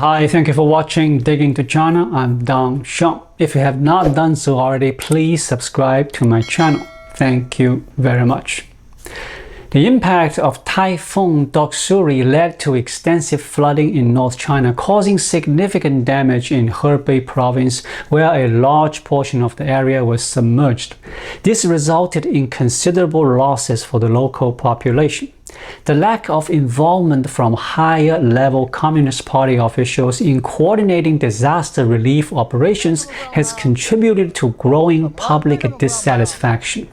Hi, thank you for watching Digging to China. I'm Dong Sheng. If you have not done so already, please subscribe to my channel. Thank you very much. The impact of Typhoon Doksuri led to extensive flooding in North China, causing significant damage in Hebei province, where a large portion of the area was submerged. This resulted in considerable losses for the local population. The lack of involvement from higher-level Communist Party officials in coordinating disaster relief operations has contributed to growing public dissatisfaction.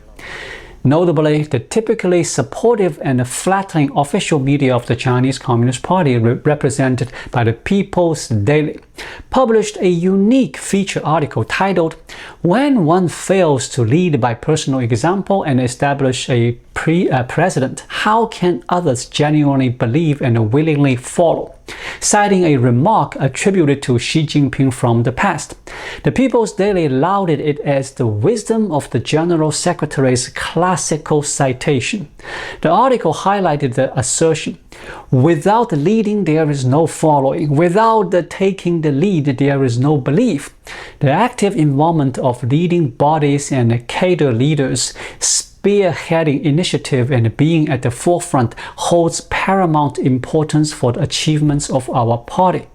Notably, the typically supportive and flattering official media of the Chinese Communist Party, represented by the People's Daily, published a unique feature article titled, "When One Fails to Lead by Personal Example and Establish a Precedent, How Can Others Genuinely Believe and Willingly Follow?" citing a remark attributed to Xi Jinping from the past. The People's Daily lauded it as the wisdom of the General Secretary's classical citation. The article highlighted the assertion, "Without leading, there is no following. Without taking the lead, there is no belief." The active involvement of leading bodies and cadre leaders, spearheading initiative and being at the forefront holds paramount importance for the achievements of our party.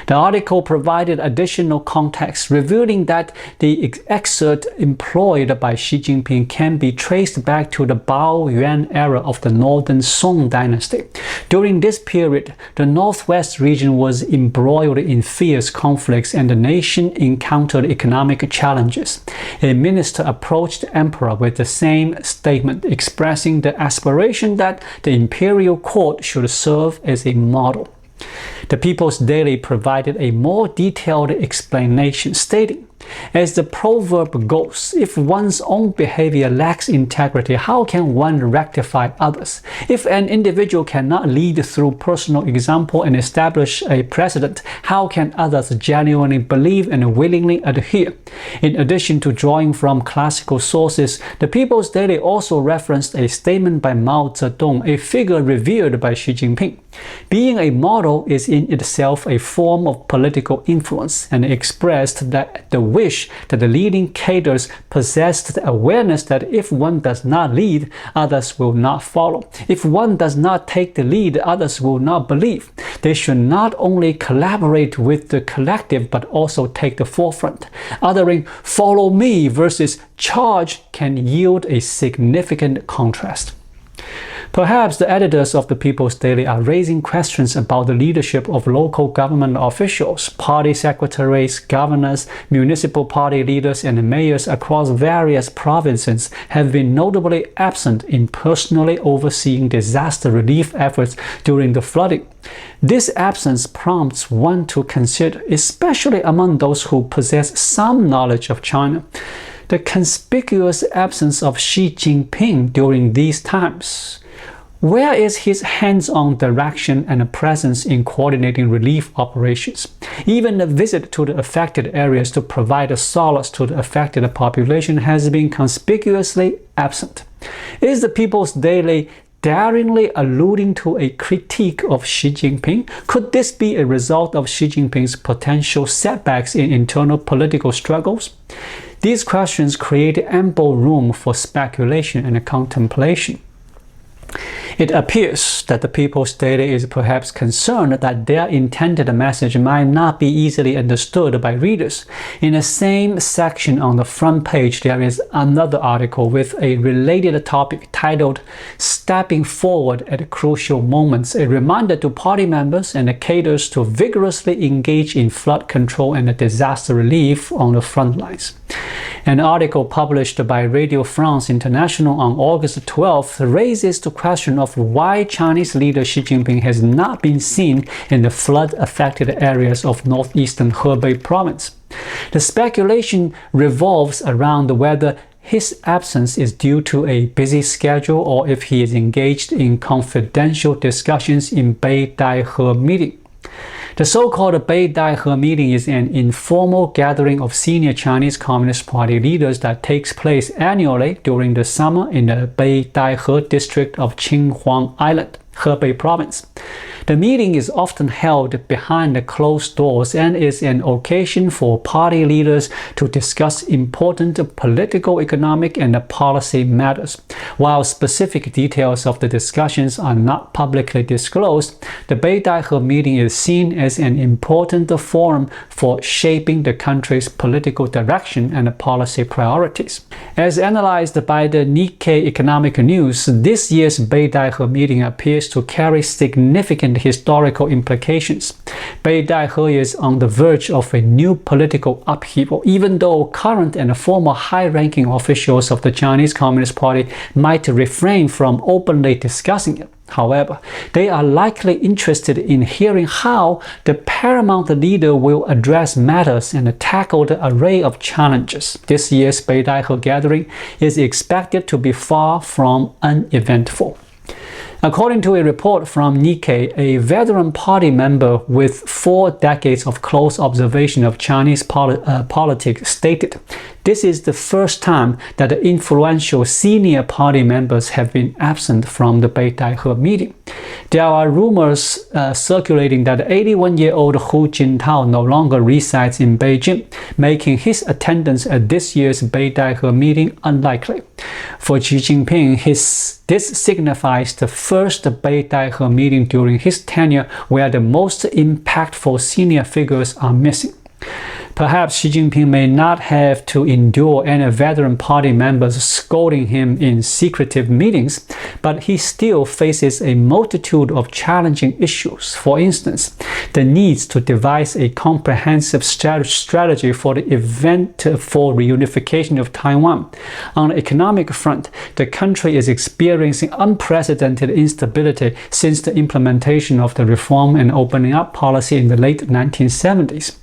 The article provided additional context, revealing that the excerpt employed by Xi Jinping can be traced back to the Bao-Yuan era of the Northern Song dynasty. During this period, the Northwest region was embroiled in fierce conflicts and the nation encountered economic challenges. A minister approached the emperor with the same statement, expressing the aspiration that the imperial court should serve as a model. The People's Daily provided a more detailed explanation, stating, "As the proverb goes, if one's own behavior lacks integrity, how can one rectify others? If an individual cannot lead through personal example and establish a precedent, how can others genuinely believe and willingly adhere?" In addition to drawing from classical sources, the People's Daily also referenced a statement by Mao Zedong, a figure revered by Xi Jinping. "Being a model is in itself a form of political influence," and expressed that the wish that the leading cadres possessed the awareness that if one does not lead, others will not follow. If one does not take the lead, others will not believe. They should not only collaborate with the collective, but also take the forefront. Uttering "follow me" versus "charge" can yield a significant contrast. Perhaps the editors of the People's Daily are raising questions about the leadership of local government officials. Party secretaries, governors, municipal party leaders, and mayors across various provinces have been notably absent in personally overseeing disaster relief efforts during the flooding. This absence prompts one to consider, especially among those who possess some knowledge of China, the conspicuous absence of Xi Jinping during these times. Where is his hands-on direction and presence in coordinating relief operations? Even a visit to the affected areas to provide a solace to the affected population has been conspicuously absent. Is the People's Daily daringly alluding to a critique of Xi Jinping? Could this be a result of Xi Jinping's potential setbacks in internal political struggles? These questions create ample room for speculation and contemplation. It appears that the People's Daily is perhaps concerned that their intended message might not be easily understood by readers. In the same section on the front page, there is another article with a related topic titled "Stepping Forward at Crucial Moments," a reminder to party members and cadres to vigorously engage in flood control and disaster relief on the front lines. An article published by Radio France International on August 12th raises the question of why Chinese leader Xi Jinping has not been seen in the flood-affected areas of northeastern Hebei province. The speculation revolves around whether his absence is due to a busy schedule or if he is engaged in confidential discussions in Beidaihe meeting. The so-called Beidaihe meeting is an informal gathering of senior Chinese Communist Party leaders that takes place annually during the summer in the Beidaihe district of Qinhuang Island, Hebei province. The meeting is often held behind the closed doors and is an occasion for party leaders to discuss important political, economic, and policy matters. While specific details of the discussions are not publicly disclosed, the Beidaihe meeting is seen as an important forum for shaping the country's political direction and policy priorities. As analyzed by the Nikkei Economic News, this year's Beidaihe meeting appears to carry significant historical implications. Beidaihe is on the verge of a new political upheaval, even though current and former high-ranking officials of the Chinese Communist Party might refrain from openly discussing it. However, they are likely interested in hearing how the paramount leader will address matters and tackle the array of challenges. This year's Beidaihe gathering is expected to be far from uneventful. According to a report from Nikkei, a veteran party member with 4 decades of close observation of Chinese politics stated, "This is the first time that the influential senior party members have been absent from the Beidaihe meeting." There are rumors circulating that the 81-year-old Hu Jintao no longer resides in Beijing, making his attendance at this year's Beidaihe meeting unlikely. For Xi Jinping, this signifies the first Beidaihe meeting during his tenure where the most impactful senior figures are missing. Perhaps Xi Jinping may not have to endure any veteran party members scolding him in secretive meetings, but he still faces a multitude of challenging issues. For instance, the need to devise a comprehensive strategy for the eventful reunification of Taiwan. On the economic front, the country is experiencing unprecedented instability since the implementation of the reform and opening up policy in the late 1970s.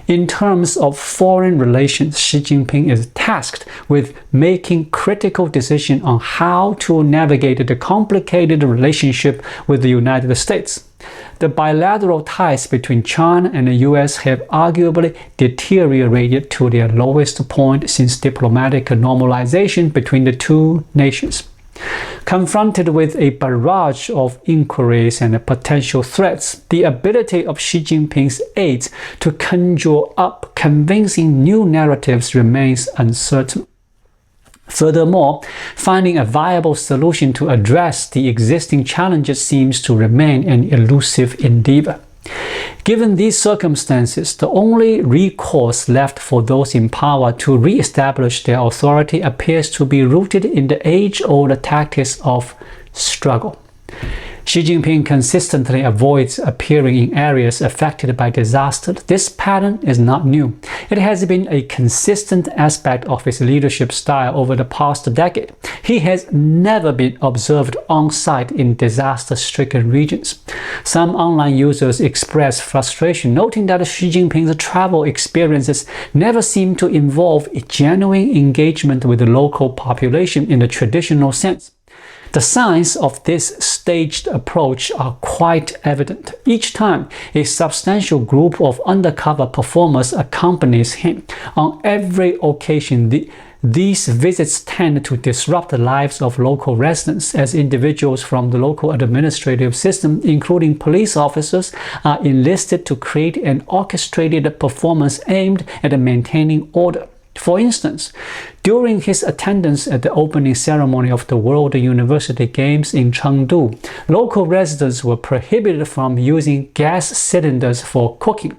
In terms of foreign relations, Xi Jinping is tasked with making critical decisions on how to navigate the complicated relationship with the United States. The bilateral ties between China and the US have arguably deteriorated to their lowest point since diplomatic normalization between the two nations. Confronted with a barrage of inquiries and potential threats, the ability of Xi Jinping's aides to conjure up convincing new narratives remains uncertain. Furthermore, finding a viable solution to address the existing challenges seems to remain an elusive endeavor. Given these circumstances, the only recourse left for those in power to re-establish their authority appears to be rooted in the age-old tactics of struggle. Xi Jinping consistently avoids appearing in areas affected by disaster. This pattern is not new. It has been a consistent aspect of his leadership style over the past decade. He has never been observed on-site in disaster-stricken regions. Some online users express frustration, noting that Xi Jinping's travel experiences never seem to involve a genuine engagement with the local population in the traditional sense. The signs of this staged approach are quite evident. Each time, a substantial group of undercover performers accompanies him. On every occasion, these visits tend to disrupt the lives of local residents, as individuals from the local administrative system, including police officers, are enlisted to create an orchestrated performance aimed at maintaining order. For instance, during his attendance at the opening ceremony of the World University Games in Chengdu, local residents were prohibited from using gas cylinders for cooking.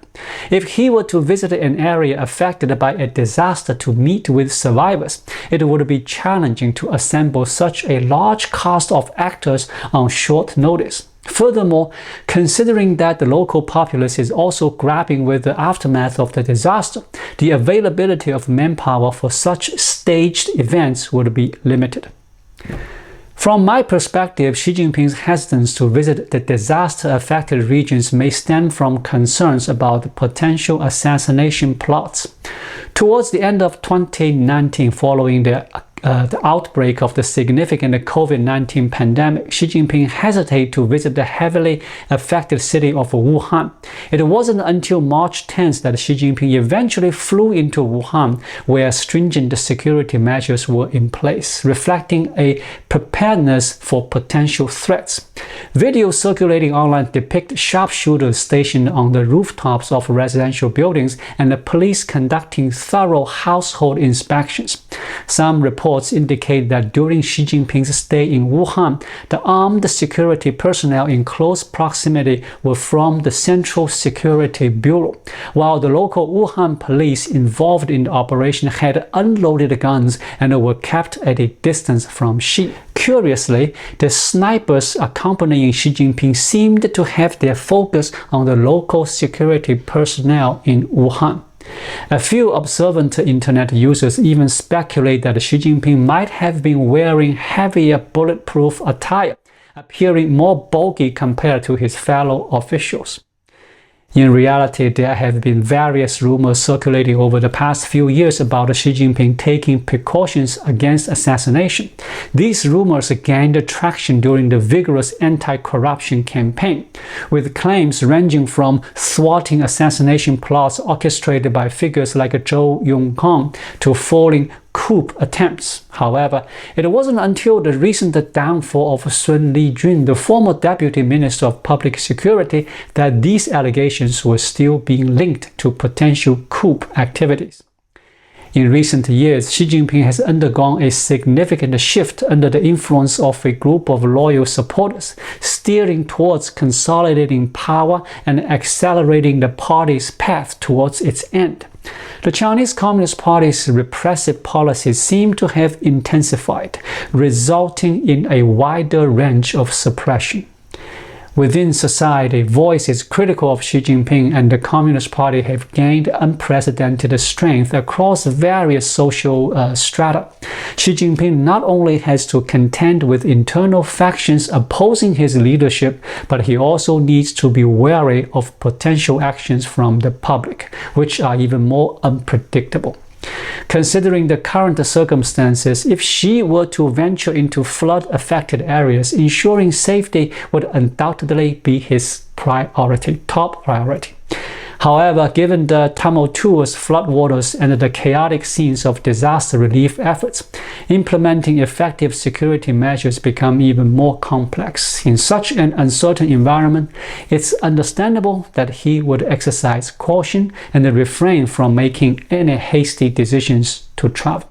If he were to visit an area affected by a disaster to meet with survivors, it would be challenging to assemble such a large cast of actors on short notice. Furthermore, considering that the local populace is also grappling with the aftermath of the disaster, the availability of manpower for such staged events would be limited. From my perspective, Xi Jinping's hesitance to visit the disaster-affected regions may stem from concerns about potential assassination plots. Towards the end of 2019, following the the outbreak of the significant COVID-19 pandemic, Xi Jinping hesitated to visit the heavily affected city of Wuhan. It wasn't until March 10th that Xi Jinping eventually flew into Wuhan, where stringent security measures were in place, reflecting a preparedness for potential threats. Videos circulating online depict sharpshooters stationed on the rooftops of residential buildings and the police conducting thorough household inspections. Some reports indicate that during Xi Jinping's stay in Wuhan, the armed security personnel in close proximity were from the Central Security Bureau, while the local Wuhan police involved in the operation had unloaded guns and were kept at a distance from Xi. Curiously, the snipers accompanying Xi Jinping seemed to have their focus on the local security personnel in Wuhan. A few observant internet users even speculate that Xi Jinping might have been wearing heavier bulletproof attire, appearing more bulky compared to his fellow officials. In reality, there have been various rumors circulating over the past few years about Xi Jinping taking precautions against assassination. These rumors gained traction during the vigorous anti-corruption campaign, with claims ranging from thwarting assassination plots orchestrated by figures like Zhou Yongkang to foiling coup attempts. However, it wasn't until the recent downfall of Sun Lijun, the former Deputy Minister of Public Security, that these allegations were still being linked to potential coup activities. In recent years, Xi Jinping has undergone a significant shift under the influence of a group of loyal supporters, steering towards consolidating power and accelerating the party's path towards its end. The Chinese Communist Party's repressive policies seem to have intensified, resulting in a wider range of suppression. Within society, voices critical of Xi Jinping and the Communist Party have gained unprecedented strength across various social strata. Xi Jinping not only has to contend with internal factions opposing his leadership, but he also needs to be wary of potential actions from the public, which are even more unpredictable. Considering the current circumstances, if Xi were to venture into flood-affected areas, ensuring safety would undoubtedly be his top priority. However, given the tumultuous floodwaters and the chaotic scenes of disaster relief efforts, implementing effective security measures become even more complex. In such an uncertain environment, it's understandable that he would exercise caution and refrain from making any hasty decisions to travel.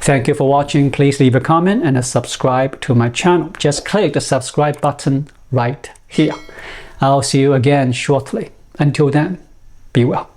Thank you for watching. Please leave a comment and subscribe to my channel. Just click the subscribe button right here. I'll see you again shortly. Until then, be well.